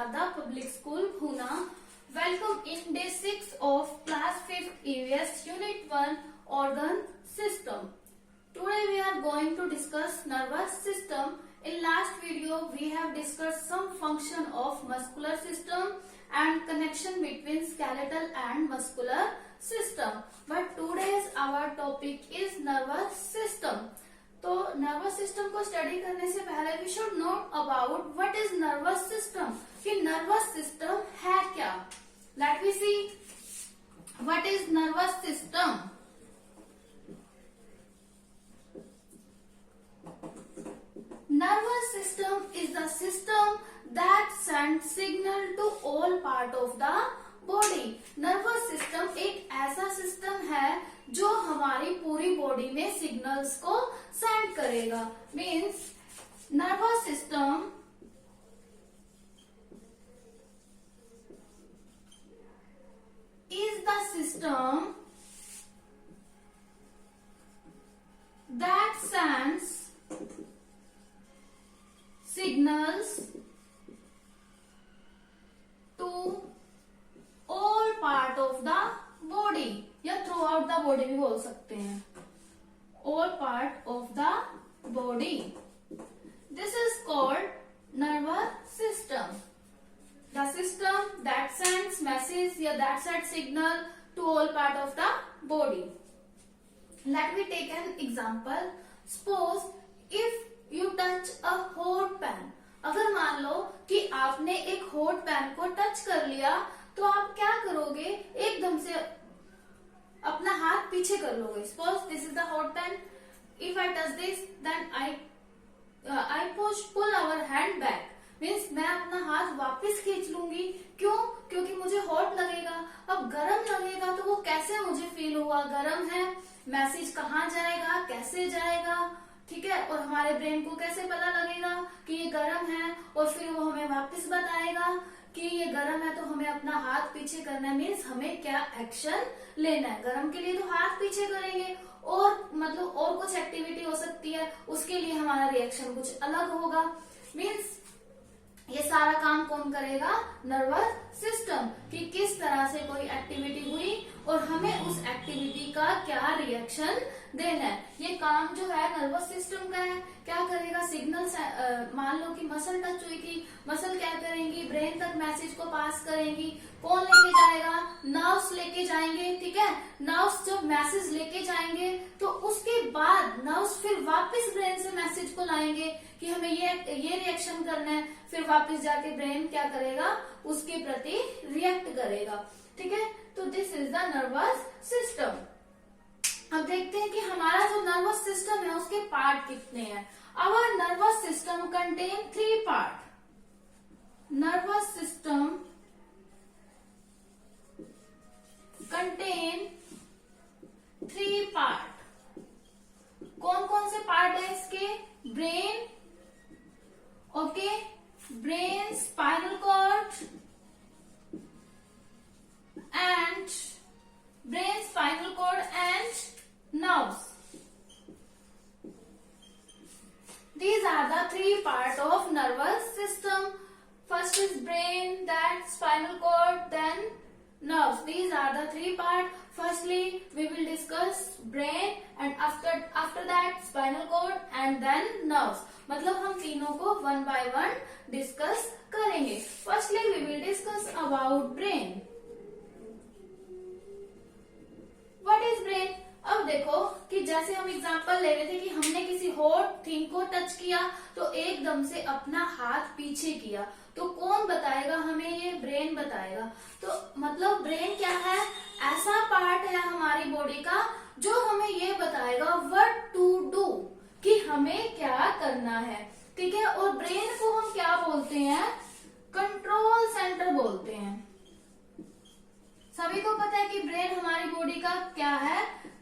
Sharda Public School, Pune. Welcome in day 6 of class 5th EVS Unit 1 Organ System. Today we are going to discuss nervous system. In last video we have discussed some function of muscular system and connection between skeletal and muscular system. But today's our topic is nervous system. तो nervous system को study करने से पहले we should know about what is nervous system, कि nervous system है क्या. Let we see what is nervous system. Nervous system is the system that sends signal to all part of the body. Nervous system एक ऐसा system है जो हमारी पूरी body में सिग्नल्स को सेंड करेगा. Means nervous system is the system that sends signals to all part of the body या थ्रू आउट द बॉडी भी बोल सकते हैं. all part of the body. This is called nervous system. The system that sends message या that sends signal to all part of the body. Let me take an example. Suppose if you touch a hot pan. अगर मान लो कि आपने एक hot pan को touch कर लिया तो आप क्या करोगे, एकदम से अपना हाथ पीछे कर लोगे. Suppose this is the hot pan. If I touch this, then I pull our hand back. Means मैं अपना हाथ वापस खींच लूंगी. क्यों? क्योंकि मुझे हॉट लगेगा. अब गरम लगेगा तो वो कैसे मुझे फील हुआ, गरम है, मैसेज कहाँ जाएगा, कैसे जाएगा, ठीक है. और हमारे ब्रेन को कैसे पता लगेगा कि ये गरम है, और फिर वो हमें वापस बताएगा कि ये गरम है तो हमें अपना हाथ पीछे करना है. मीन्स हमें क्या एक्शन लेना है. गरम के लिए तो हाथ पीछे करेंगे, और मतलब और कुछ एक्टिविटी हो सकती है, उसके लिए हमारा रिएक्शन कुछ अलग होगा. मीन्स ये सारा काम कौन करेगा, नर्वस सिस्टम, कि किस तरह से कोई एक्टिविटी हुई और हमें उस एक्टिविटी का क्या रिएक्शन देना है. ये काम जो है नर्वस सिस्टम का है. क्या करेगा, सिग्नल, मान लो कि मसल टच हुई थी, मसल क्या करेंगी, ब्रेन तक मैसेज को पास करेंगी. कौन लेके जाएगा, नर्व्स लेके जाएंगे, ठीक है. नर्व्स जब मैसेज लेके जाएंगे तो उसके बाद नर्व्स फिर वापस ब्रेन से मैसेज को लाएंगे कि हमें ये रिएक्शन करना है. फिर वापस जाके ब्रेन क्या करेगा, उसके प्रति रिएक्ट करेगा, ठीक है. तो this is the nervous system. अब देखते हैं कि हमारा जो नर्वस सिस्टम है उसके पार्ट कितने हैं. Our nervous system contain 3 part. Nervous system contain 3 part. कौन कौन से पार्ट है इसके, brain, okay, brain, spinal cord and brain, spinal cord and nerves. These are the 3 parts of nervous system. First is brain, then spinal cord, then nerves. These are the 3 parts. Firstly we will discuss brain and after that spinal cord and then nerves. मतलब हम तीनों को one by one discuss करेंगे. Firstly we will discuss about brain. What is brain? अब देखो कि जैसे हम एग्जांपल ले रहे थे कि हमने किसी हॉट थिंग को टच किया तो एकदम से अपना हाथ पीछे किया, तो कौन बताएगा हमें, ये ब्रेन बताएगा. तो मतलब ब्रेन क्या है, ऐसा पार्ट है हमारी बॉडी का जो हमें ये बताएगा व्हाट टू डू, कि हमें क्या करना है, ठीक है. और ब्रेन को हम क्या बोलते हैं, कंट्रोल सेंटर बोलते हैं. सभी को पता है कि ब्रेन हमारी बॉडी का क्या है,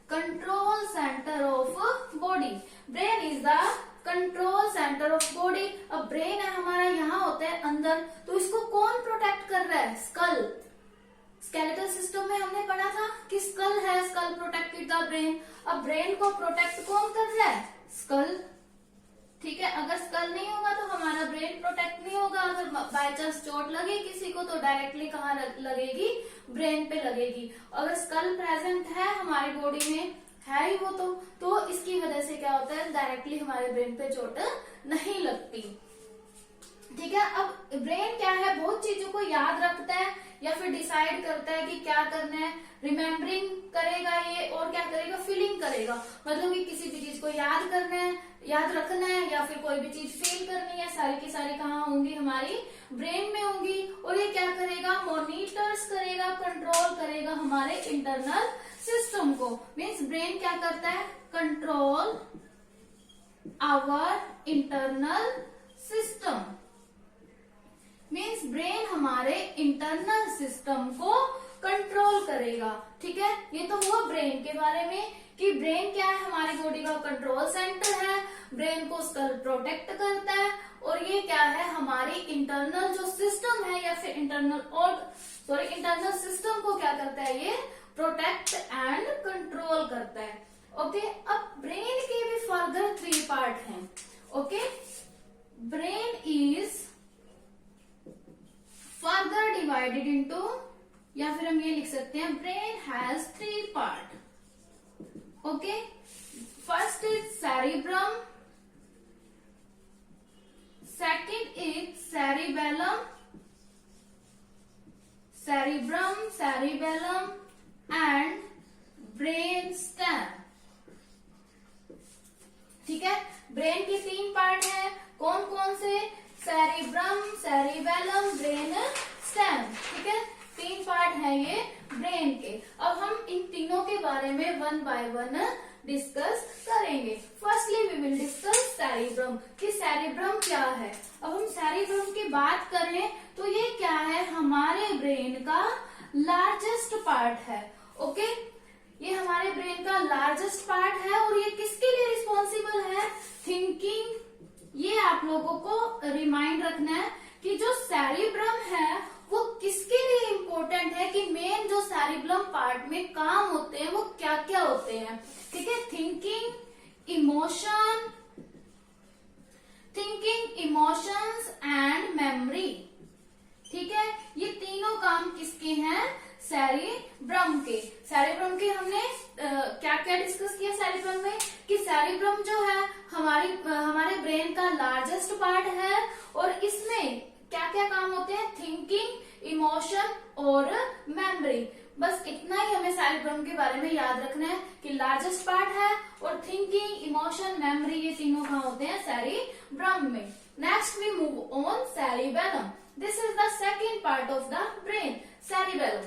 control centre of body. Brain is the control centre of body. अब ब्रेन है हमारा, यहाँ होता है अंदर, तो इसको कौन प्रोटेक्ट कर रहा है, स्कल. स्केलेटल सिस्टम में हमने पढ़ा था कि स्कल है, स्कल प्रोटेक्टेड द ब्रेन. अब ब्रेन को प्रोटेक्ट कौन कर रहा है, स्कल. ठीक है, अगर स्कल नहीं होगा तो हमारा ब्रेन प्रोटेक्ट नहीं होगा। अगर बाय चांस चोट लगे किसी को तो डायरेक्टली कहाँ लगेगी, ब्रेन पे लगेगी। अगर स्कल प्रेजेंट है हमारी बॉडी में, है ही वो तो इसकी वजह से क्या होता है, डायरेक्टली हमारे ब्रेन पे चोट नहीं लगती। ठीक है, अब ब्रेन क्या है, बहुत चीजों को याद रखता है या फिर डिसाइड करता है कि क्या करना है। रिमेम्बरिंग करेगा ये, और क्या करेगा, फीलिंग करेगा। मतलब कि किसी भी चीज को याद करना है, याद रखना है, या फिर कोई भी चीज फील करनी है, सारी की सारी कहाँ होंगी, हमारी ब्रेन में होंगी। और ये क्या करेगा, मॉनिटर्स करेगा, कंट्रोल करेगा हमारे इंटरनल सिस्टम को। मीन्स ब्रेन क्या करता है, control our internal system. Means brain हमारे इंटरनल सिस्टम को कंट्रोल करेगा। ठीक है, ये तो हुआ ब्रेन के बारे में कि ब्रेन क्या है, हमारी बॉडी का कंट्रोल सेंटर है, ब्रेन को स्कल प्रोटेक्ट करता है। और ये क्या है, हमारी इंटरनल जो सिस्टम है या फिर इंटरनल सिस्टम को क्या करता है, ये प्रोटेक्ट एंड कंट्रोल करता है। ओके, अब ब्रेन के भी फर्दर 3 पार्ट हैं। Okay, brain is further divided into, या फिर हम ये लिख सकते हैं, brain has 3 part. Okay, first is cerebrum, second is cerebellum, cerebellum and brain stem. ठीक है, ब्रेन के 3 पार्ट हैं, कौन कौन से, सेरिब्रम, सेरिबेलम, ब्रेन स्टेम। ठीक है, 3 पार्ट है ये ब्रेन के। अब हम इन तीनों के बारे में 1 बाय 1 डिस्कस करेंगे। Firstly we will discuss cerebrum, कि सेरिब्रम क्या है। अब हम सेरिब्रम की बात करें तो ये क्या है, हमारे ब्रेन का लार्जेस्ट पार्ट है। ओके, ये हमारे ब्रेन का लार्जेस्ट पार्ट है। और ये किसके लिए रिस्पॉन्सिबल है, थिंकिंग। ये आप लोगों को रिमाइंड रखना है कि जो सेरिब्रम है वो किसके लिए इम्पोर्टेंट है, कि मेन जो सेरिब्रम पार्ट में काम होते हैं वो क्या क्या होते हैं। ठीक है, थिंकिंग, इमोशंस एंड मेमोरी। ठीक है, ये तीनों काम किसके हैं, सेरिब्रम के। सेरिब्रम के हमने क्या क्या डिस्कस किया सेरिब्रम में, कि सेरिब्रम जो है हमारे ब्रेन का लार्जेस्ट पार्ट है। और इसमें क्या क्या काम होते हैं, थिंकिंग, इमोशन और मेमोरी। बस इतना ही हमें सेरिब्रम के बारे में याद रखना है कि लार्जेस्ट पार्ट है, और थिंकिंग, इमोशन, मेमोरी, ये तीनों कहाँ होते हैं, सेरिब्रम में। Next we move on cerebellum. This is the second part of the brain, cerebellum.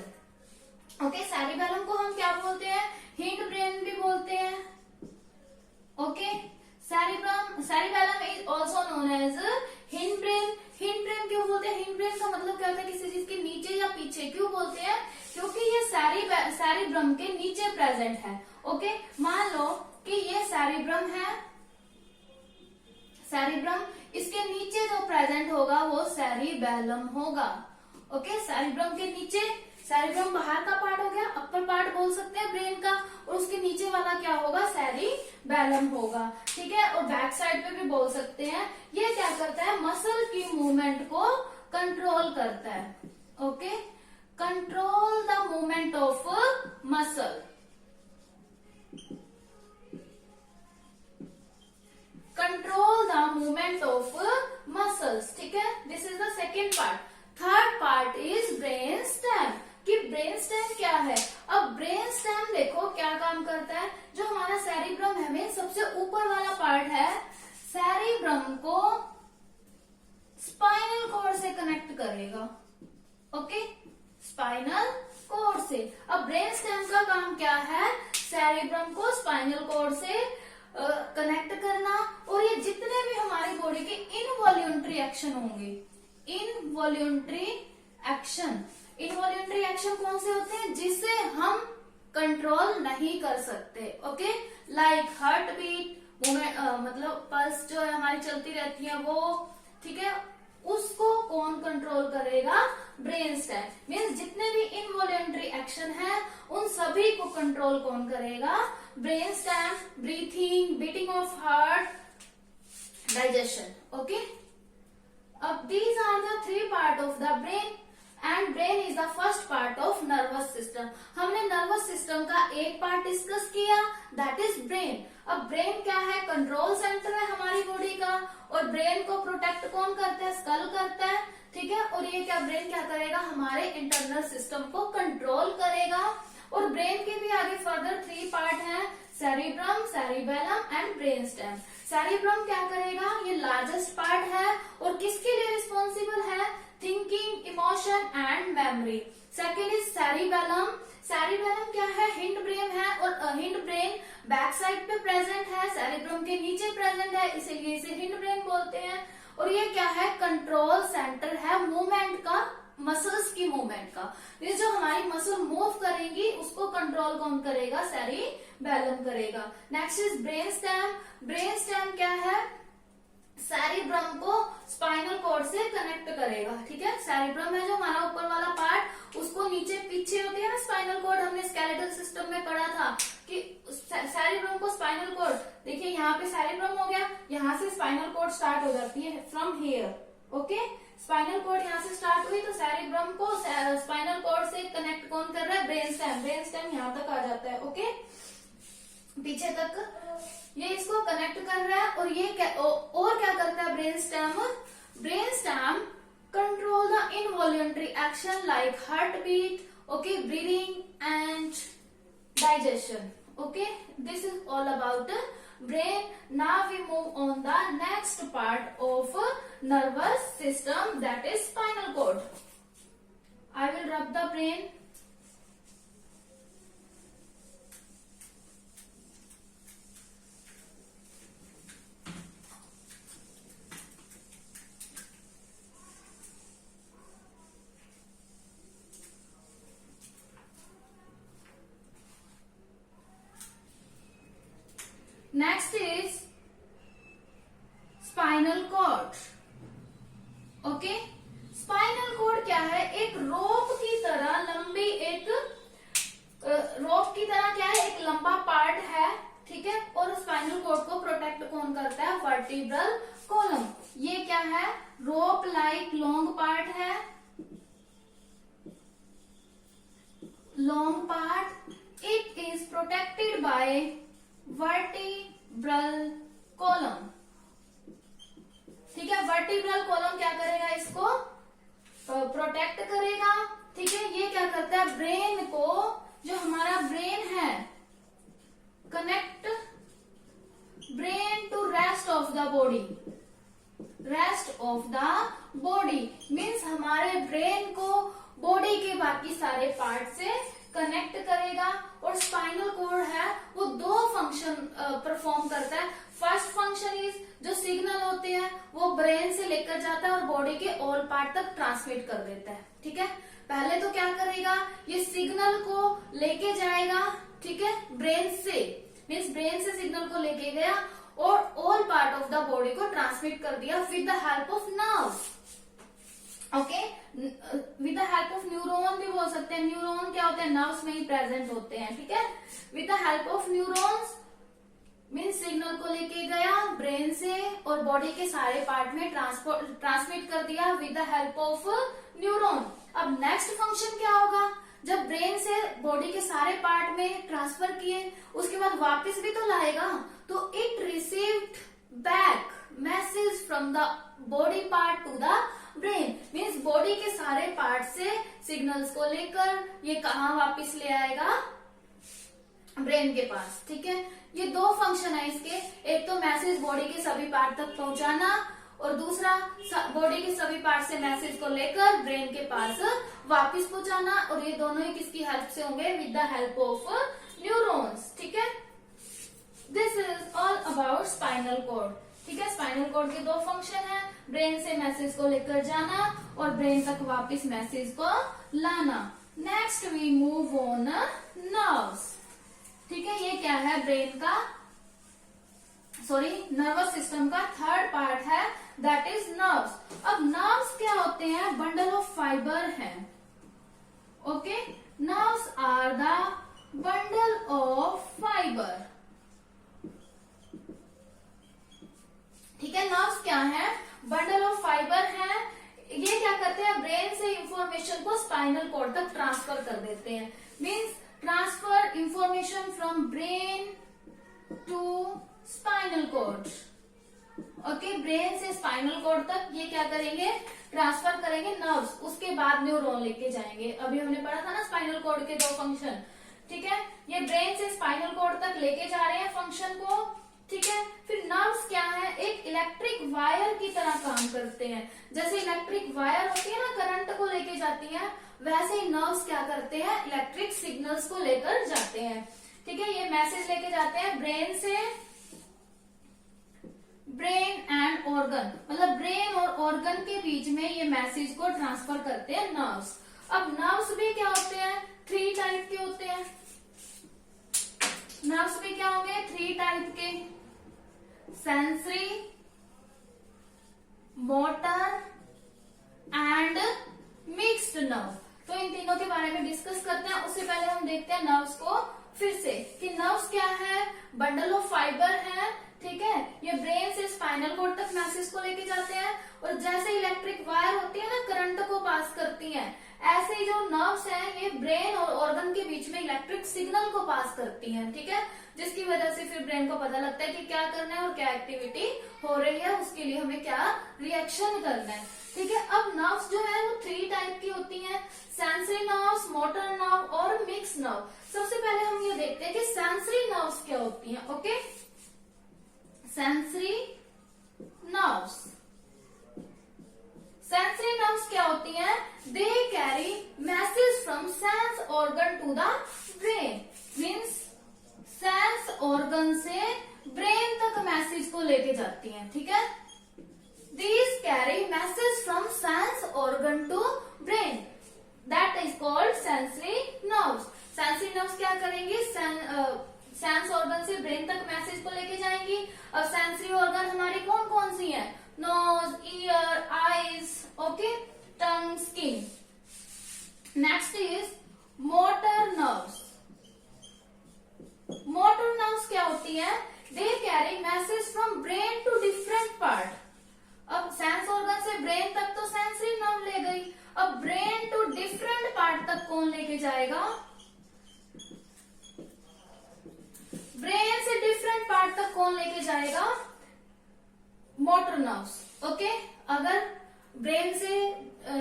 Okay, cerebellum को हम क्या बोलते हैं, हिंड ब्रेन भी बोलते हैं। Okay, cerebellum is also known as hind brain. Hind brain क्यों बोलते हैं, हिंड ब्रेन का मतलब क्या होता है, किसी चीज के नीचे या पीछे। क्यों बोलते हैं, क्योंकि ये सेरिब्रम के नीचे प्रेजेंट है। ओके, मान लो कि ये सेरिब्रम है, सेरिब्रम, इसके नीचे जो प्रेजेंट होगा वो सेरिबेलम होगा। ओके, सेरिब्रम के नीचे, सेरिब्रम बाहर का पार्ट हो गया, अपर पार्ट बोल सकते हैं ब्रेन का, और उसके नीचे वाला क्या होगा, सेरिबेलम होगा। ठीक है, और बैक साइड पे भी बोल सकते हैं। ये क्या करता है, मसल की मूवमेंट को कंट्रोल करता है। Okay, control the movement of muscle, control the movement of muscles. ठीक है, this is the second part. Third part is brain stem, कि ब्रेन स्टेम क्या है। अब ब्रेन स्टेम देखो क्या काम करता है, जो हमारा सेरिब्रम है में सबसे ऊपर वाला पार्ट है, सेरिब्रम को स्पाइनल कॉर्ड से कनेक्ट करेगा। ओके, स्पाइनल कॉर्ड से। अब ब्रेन स्टेम का काम क्या है, सेरिब्रम को स्पाइनल कॉर्ड से कनेक्ट करना। और ये जितने भी हमारी बॉडी के इनवॉल्यूंटरी एक्शन होंगे, इनवॉल्यूंटरी एक्शन कौन से होते हैं, जिसे हम कंट्रोल नहीं कर सकते। ओके, लाइक हार्ट बीट, मतलब पल्स जो है हमारी चलती रहती है वो। ठीक है, उसको कौन कंट्रोल करेगा, ब्रेन स्टेम। मीन्स जितने भी इनवॉल्यूंटरी एक्शन है उन सभी को कंट्रोल कौन करेगा, brain stem. Breathing, beating of heart, digestion. Okay. These are the three part of the brain and brain is the first part of nervous system. हमने nervous system का एक part discuss किया, that is brain. अब brain क्या है? Control centre है हमारी body का, और ब्रेन को प्रोटेक्ट कौन करता है? स्कल करता है, ठीक है। और ये क्या ब्रेन क्या करेगा? हमारे इंटरनल सिस्टम को कंट्रोल करेगा। और ब्रेन के भी आगे फर्दर थ्री पार्ट हैं, cerebrum, cerebellum and brain stem. Cerebrum क्या करेगा? ये लार्जेस्ट पार्ट है और किसके लिए रिस्पॉन्सिबल है? Thinking, emotion and memory. Second is cerebellum. Cerebellum क्या है? हिंड ब्रेन है, और हिंड ब्रेन बैक साइड पे प्रेजेंट है, सेरिब्रम के नीचे प्रेजेंट है, इसीलिए इसे हिंड ब्रेन बोलते हैं। और ये क्या है? कंट्रोल सेंटर है मूवमेंट का, मसल्स की मूवमेंट का। ये जो हमारी मसल मूव करेंगी उसको कंट्रोल कौन करेगा? सेरिबेलम करेगा। Next is brain stem. Brain stem क्या है? सेरिब्रम को स्पाइनल कॉर्ड से कनेक्ट करेगा, ठीक है। सेरिब्रम है जो हमारा ऊपर वाला पार्ट, उसको नीचे पीछे होती है ना स्पाइनल कॉर्ड, हमने स्केलेटल सिस्टम में पढ़ा था कि सेरिब्रम को स्पाइनल कॉर्ड, देखिए यहाँ पे सेरिब्रम हो गया, यहाँ से स्पाइनल कॉर्ड स्टार्ट हो जाती है from here, okay. Spinal cord यहाँ से स्टार्ट हुई तो सेरिब्रम को स्पाइनल कॉर्ड से कनेक्ट कौन कर रहा है? Brain stem. ब्रेन स्टेम यहाँ तक आ जाता है, ओके, पीछे तक ये इसको कनेक्ट कर रहा है। और ये और क्या करता है brain stem? Brain stem control the involuntary action like heart beat, okay, breathing and digestion, okay. This is all about brain. Now we move on the next part of nervous system, that is spinal cord. I will rub the brain. Next is spinal cord. Okay, spinal cord क्या है? एक रोप की तरह लंबी, एक रोप की तरह क्या है? एक लंबा पार्ट है, ठीक है। और स्पाइनल कॉर्ड को प्रोटेक्ट कौन करता है? Vertebral column. ये क्या है? रोप लाइक लॉन्ग पार्ट है, long part. It is protected by vertebral column, ठीक है। वर्टिब्रल कॉलम क्या करेगा? इसको प्रोटेक्ट करेगा, ठीक है। ये क्या करता है? ब्रेन को, जो हमारा ब्रेन है, connect brain to rest of the body. Rest of the body means हमारे ब्रेन को बॉडी के बाकी सारे पार्ट से कनेक्ट करेगा। और स्पाइनल कॉर्ड है वो दो फंक्शन परफॉर्म करता है। फर्स्ट फंक्शन इज, जो सिग्नल होते हैं वो ब्रेन से लेकर जाता है और बॉडी के ऑल पार्ट तक ट्रांसमिट कर देता है, ठीक है। पहले तो क्या करेगा? ये सिग्नल को लेके जाएगा, ठीक है, ब्रेन से, मीन्स ब्रेन से सिग्नल को लेके गया और all part of the body को ट्रांसमिट कर दिया with the help of nerves, okay. With the help of neuron भी बोल सकते हैं। न्यूरॉन क्या होते हैं? नर्व्स में ही प्रेजेंट होते हैं, ठीक है। With the help of neurons means signal को लेके गया ब्रेन से और बॉडी के सारे पार्ट में ट्रांसमिट कर दिया with the help of neuron. अब नेक्स्ट फंक्शन क्या होगा? जब ब्रेन से बॉडी के सारे पार्ट में ट्रांसफर किए, उसके बाद वापस भी तो लाएगा, तो it received back message from the body part two the brain. Means body के सारे पार्ट से सिग्नल्स को लेकर ये कहाँ वापस ले आएगा? ब्रेन के पास, ठीक है। ये दो फंक्शन है इसके, एक तो मैसेज बॉडी के सभी पार्ट तक पहुंचाना और दूसरा बॉडी के सभी पार्ट से मैसेज को लेकर ब्रेन के पास वापस पहुंचाना। और ये दोनों ही किसकी हेल्प से होंगे? With the help of neurons, ठीक है। This is all about spinal cord, ठीक है। स्पाइनल कॉर्ड के दो फंक्शन है, ब्रेन से मैसेज को लेकर जाना और ब्रेन तक वापस मैसेज को लाना। Next we move on nerves, ठीक है। ये क्या है? ब्रेन का, सॉरी, नर्वस सिस्टम का थर्ड पार्ट है, दैट इज नर्व्स। अब नर्व्स क्या होते हैं? बंडल ऑफ फाइबर है, okay. Nerves are the bundle of fibre, ठीक है। नर्व्स को स्पाइनल कॉर्ड तक ट्रांसफर कर देते हैं। Means transfer information from brain to spinal cord. Okay, brain से स्पाइनल कॉर्ड तक ये क्या करेंगे, ट्रांसफर करेंगे नर्व्स, उसके बाद न्यूरॉन लेके जाएंगे। अभी हमने पढ़ा था ना स्पाइनल कॉर्ड के 2 फंक्शन, ठीक है। ये ब्रेन से स्पाइनल कॉर्ड तक लेके जा रहे हैं फंक्शन को, ठीक है। फिर नर्व्स क्या है, एक इलेक्ट्रिक वायर की तरह काम करते हैं। जैसे इलेक्ट्रिक वायर होती है ना, करंट को लेके जाती है, वैसे ही नर्व्स क्या करते हैं, इलेक्ट्रिक सिग्नल्स को लेकर जाते हैं, ठीक है। ये मैसेज लेके जाते हैं ब्रेन से, ब्रेन एंड ऑर्गन, मतलब ब्रेन और ऑर्गन के बीच में ये मैसेज को ट्रांसफर करते हैं नर्व्स। अब नर्व्स भी क्या होते हैं, 3 टाइप के होते हैं। नर्व्स भी क्या होंगे, 3 टाइप के, sensory, motor and mixed nerve. तो इन तीनों के बारे में डिस्कस करते हैं। उससे पहले हम देखते हैं नर्व्स को फिर से, कि नर्व्स क्या है, बंडल ऑफ फाइबर है, ठीक है। ये ब्रेन से स्पाइनल कॉर्ड तक मैसेज को लेके जाते हैं, और जैसे इलेक्ट्रिक वायर होती है ना, करंट को पास करती हैं, ऐसे ही जो नर्व्स हैं ये ब्रेन और ऑर्गन के बीच में इलेक्ट्रिक सिग्नल को पास करती हैं, ठीक है। जिसकी वजह से फिर ब्रेन को पता लगता है कि क्या करना है और क्या एक्टिविटी हो रही है, उसके लिए हमें क्या रिएक्शन करना है, ठीक है। अब नर्व्स जो है वो 3 टाइप की होती हैं, सेंसरी नर्व्स, मोटर नर्व और मिक्स नर्व। सबसे पहले हम ये देखते हैं कि सेंसरी नर्व्स क्या होती हैं। Okay, sensory nerves, sensory nerves क्या होती हैं, they carry message from sense organ to the brain. Means sense organ से ब्रेन तक मैसेज को लेके जाती हैं, ठीक है। These carry message from sense organ to brain, that is called sensory nerves. Sensory nerves क्या करेंगी, सेंस ऑर्गन से ब्रेन तक मैसेज को लेके जाएंगी। अब सेंसरी ऑर्गन हमारी कौन कौन सी हैं, nose, ear, eyes, okay, tongue, skin. Next is motor nerves. Motor nerves क्या होती है, they carry message from brain to different part. अब सेंस ऑर्गन से ब्रेन तक तो सेंसरी नर्व ले गई, अब ब्रेन टू डिफरेंट पार्ट तक कौन लेके जाएगा, ब्रेन से डिफरेंट पार्ट तक कौन लेके जाएगा, मोटर नर्व्स। ओके, अगर ब्रेन से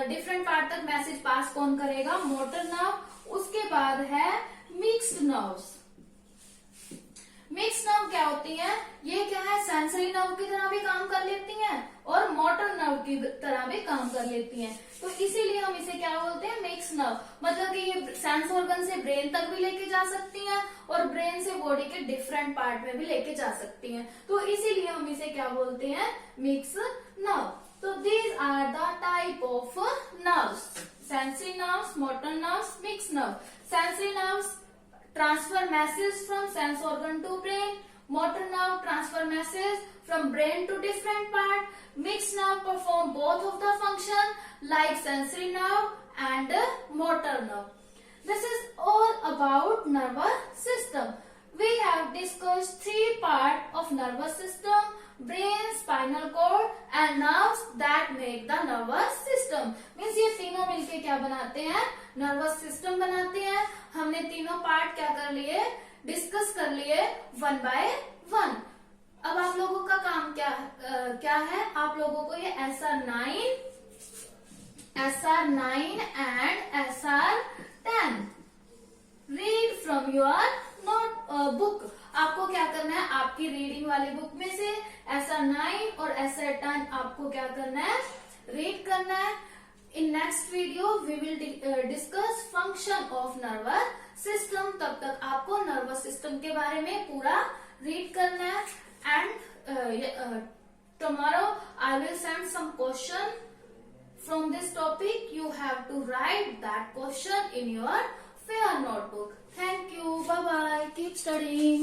डिफरेंट पार्ट तक मैसेज पास कौन करेगा, मोटर नर्व। उसके बाद है मिक्स्ड नर्व्स। मिक्स नर्व क्या होती है, ये क्या है, सेंसरी नर्व की तरह भी काम कर लेती हैं और मोटर नर्व की तरह भी काम कर लेती हैं। तो इसीलिए हम इसे क्या बोलते हैं, मिक्स नर्व। मतलब कि ये सेंस ऑर्गन से ब्रेन तक भी लेके जा सकती हैं और ब्रेन से बॉडी के डिफरेंट पार्ट में भी लेके जा सकती हैं। तो इसीलिए हम इसे क्या बोलते हैं, मिक्स नर्व। तो these are the type of nerves, sensory nerves, motor nerves, mix nerve. Sensory nerves transfer message from sense organ to brain. Motor nerve transfer message from brain to different part. Mixed nerve perform both of the function like sensory nerve and motor nerve. This is all about nervous system. We have discussed 3 parts of nervous system: brain, spinal cord and nerves that make the nervous system. Means ये तीनों मिलके क्या बनाते हैं, nervous system बनाते हैं। हमने तीनों पार्ट क्या कर लिए, डिस्कस कर लिए 1 by 1। अब आप लोगों का काम क्या है, आप लोगों को ये SR9 and SR10 read from your book. आपको क्या करना है, आपकी रीडिंग वाली बुक में से SR9 और SR10 आपको क्या करना है, रीड करना है। In next video we will discuss function of nervous system. तब तक आपको नर्वस सिस्टम के बारे में पूरा रीड करना है। And tomorrow I will send some question from this topic. You have to write that question in your fair notebook. Thank you. Bye bye. Keep studying.